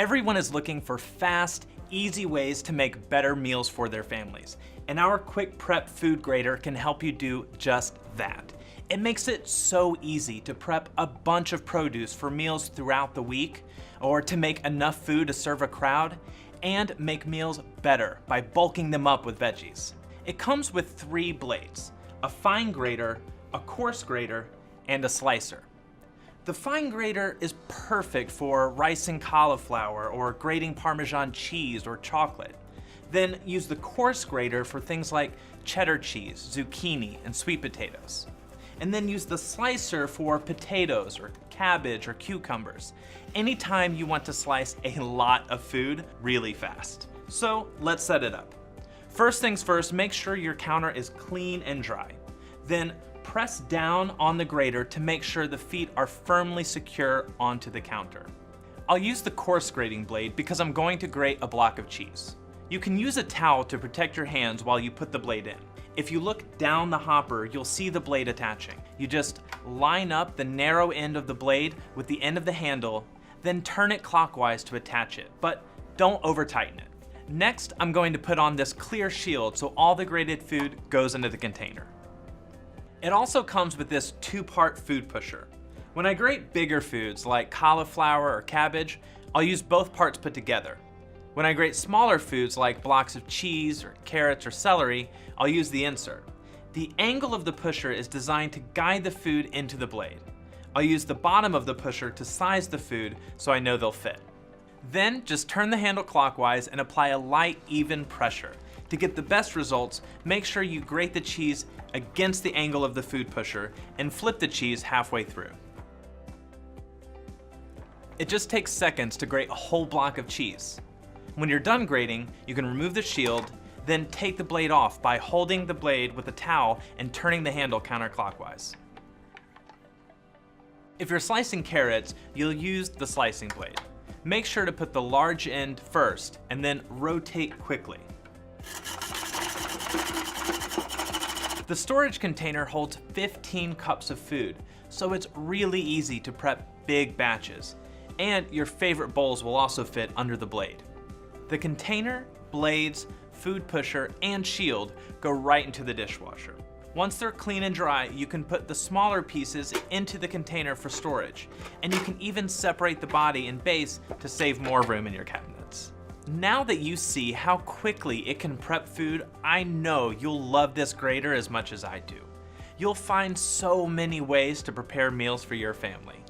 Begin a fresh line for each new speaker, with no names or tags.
Everyone is looking for fast, easy ways to make better meals for their families, and our quick prep food grater can help you do just that. It makes it so easy to prep a bunch of produce for meals throughout the week, or to make enough food to serve a crowd, and make meals better by bulking them up with veggies. It comes with 3 blades, a fine grater, a coarse grater, and a slicer. The fine grater is perfect for rice and cauliflower or grating Parmesan cheese or chocolate. Then use the coarse grater for things like cheddar cheese, zucchini, and sweet potatoes. And then use the slicer for potatoes or cabbage or cucumbers. Anytime you want to slice a lot of food really fast. So let's set it up. First things first, make sure your counter is clean and dry. Then press down on the grater to make sure the feet are firmly secure onto the counter. I'll use the coarse grating blade because I'm going to grate a block of cheese. You can use a towel to protect your hands while you put the blade in. If you look down the hopper, you'll see the blade attaching. You just line up the narrow end of the blade with the end of the handle, then turn it clockwise to attach it, but don't over tighten it. Next, I'm going to put on this clear shield so all the grated food goes into the container. It also comes with this 2-part food pusher. When I grate bigger foods like cauliflower or cabbage, I'll use both parts put together. When I grate smaller foods like blocks of cheese or carrots or celery, I'll use the insert. The angle of the pusher is designed to guide the food into the blade. I'll use the bottom of the pusher to size the food so I know they'll fit. Then just turn the handle clockwise and apply a light, even pressure. To get the best results, make sure you grate the cheese against the angle of the food pusher and flip the cheese halfway through. It just takes seconds to grate a whole block of cheese. When you're done grating, you can remove the shield, then take the blade off by holding the blade with a towel and turning the handle counterclockwise. If you're slicing carrots, you'll use the slicing blade. Make sure to put the large end first and then rotate quickly. The storage container holds 15 cups of food, so it's really easy to prep big batches. And your favorite bowls will also fit under the blade. The container, blades, food pusher, and shield go right into the dishwasher. Once they're clean and dry, you can put the smaller pieces into the container for storage, and you can even separate the body and base to save more room in your cabinets. Now that you see how quickly it can prep food, I know you'll love this grater as much as I do. You'll find so many ways to prepare meals for your family.